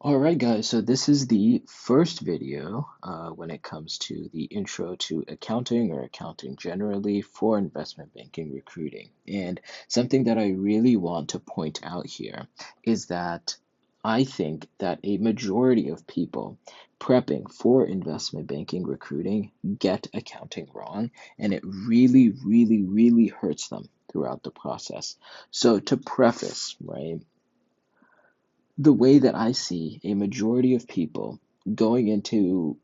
Alright guys, so this is the first video when it comes to the intro to accounting or accounting generally for investment banking recruiting. And something that I really want to point out here is that I think that a majority of people prepping for investment banking recruiting get accounting wrong, and it really, really, really hurts them throughout the process. So to preface, right? The way that I see a majority of people going into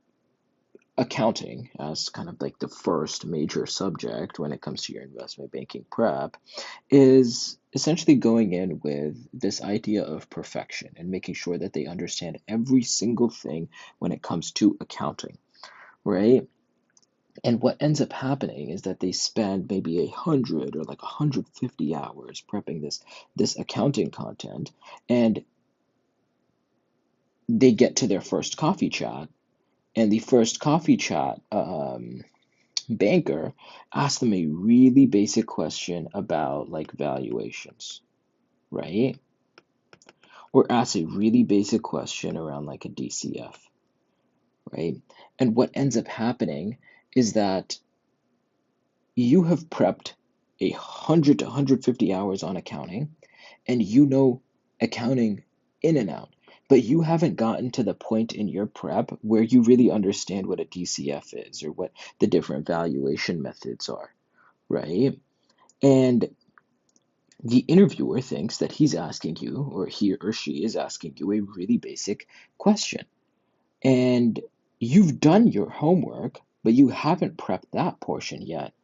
accounting as kind of like the first major subject when it comes to your investment banking prep is essentially going in with this idea of perfection and making sure that they understand every single thing when it comes to accounting, right? And what ends up happening is that they spend maybe 100 or like 150 hours prepping this accounting content, and they get to their first coffee chat, and the first coffee chat banker asked them a really basic question about like valuations, right? Or asked a really basic question around like a DCF, right? And what ends up happening is that you have prepped 100 to 150 hours on accounting, and you know accounting in and out, but you haven't gotten to the point in your prep where you really understand what a DCF is or what the different valuation methods are, right? And the interviewer thinks that he's asking you, or he or she is asking you, a really basic question. And you've done your homework, but you haven't prepped that portion yet.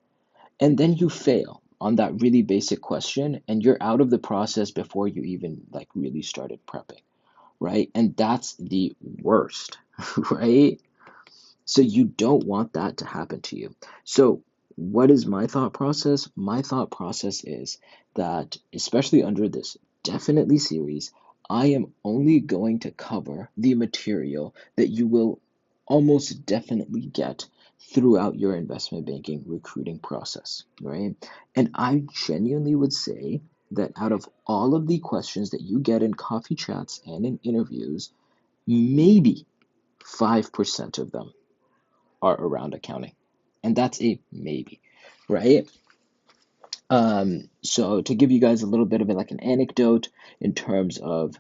And then you fail on that really basic question, and you're out of the process before you even like really started prepping, right? And that's the worst, right? So you don't want that to happen to you. So what is my thought process? My thought process is that, especially under this definitely series, I am only going to cover the material that you will almost definitely get throughout your investment banking recruiting process, right? And I genuinely would say that out of all of the questions that you get in coffee chats and in interviews, maybe 5% of them are around accounting. And that's a maybe, right? So to give you guys a little bit of like an anecdote in terms of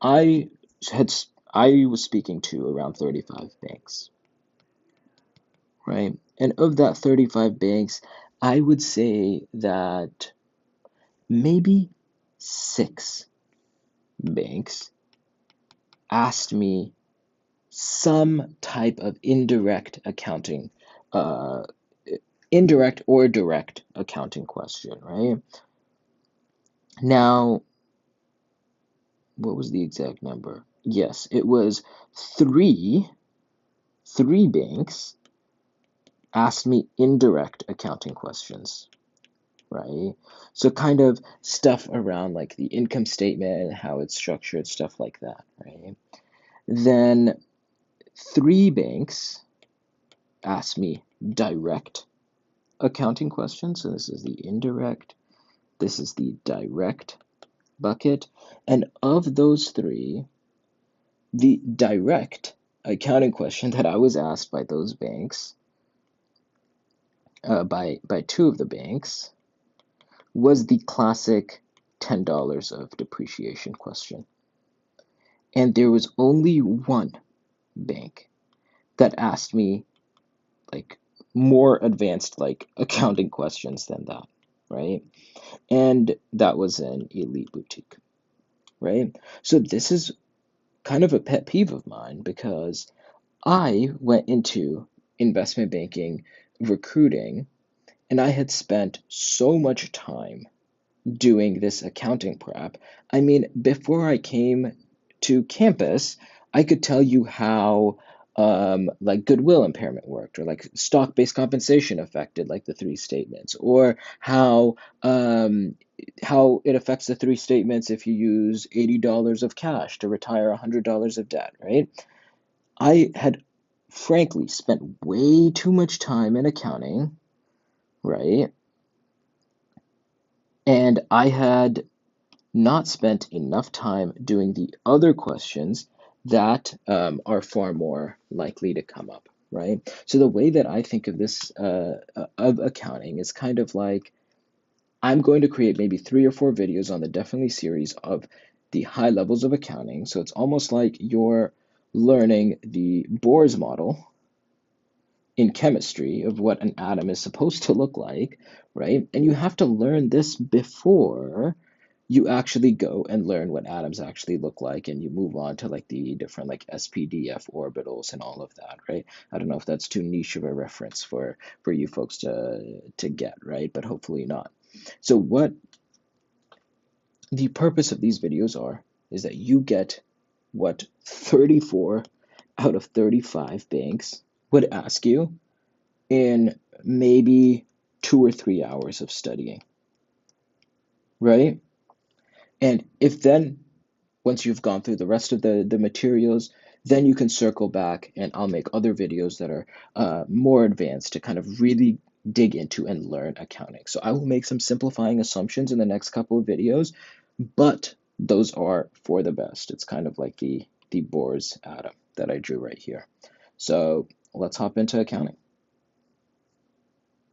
I had I was speaking to around 35 banks, right? And of that 35 banks, I would say that maybe 6 banks asked me some type of uh, indirect or direct accounting question, right? Now, what was the exact number? Yes, it was three, three banks asked me indirect accounting questions, right? So kind of stuff around like the income statement and how it's structured, stuff like that, right? Then 3 banks asked me direct accounting questions. So this is the indirect, this is the direct bucket. And of those three, the direct accounting question that I was asked by those banks, by 2 of the banks, was the classic $10 of depreciation question. And there was only one bank that asked me like more advanced like accounting questions than that, right? And that was an elite boutique, right? So this is kind of a pet peeve of mine because I went into investment banking recruiting, and I had spent so much time doing this accounting prep. I mean, before I came to campus, I could tell you how like goodwill impairment worked, or like stock-based compensation affected like the 3 statements, or how it affects the 3 statements if you use $80 of cash to retire $100 of debt, right? I had frankly spent way too much time in accounting, right? And I had not spent enough time doing the other questions that are far more likely to come up, right? So the way that I think of this of accounting is kind of like I'm going to create maybe 3 or 4 videos on the Definitely series of the high levels of accounting. So it's almost like you're learning the Bohr's model in chemistry of what an atom is supposed to look like, right? And you have to learn this before you actually go and learn what atoms actually look like, and you move on to like the different like SPDF orbitals and all of that, right? I don't know if that's too niche of a reference for you folks to get, right? But hopefully not. So what the purpose of these videos are is that you get what 34 out of 35 banks would ask you in maybe 2 or 3 hours of studying, right? And if then, once you've gone through the rest of the materials, then you can circle back and I'll make other videos that are more advanced to kind of really dig into and learn accounting. So I will make some simplifying assumptions in the next couple of videos, but those are for the best. It's kind of like the Bohr's atom that I drew right here. So let's hop into accounting.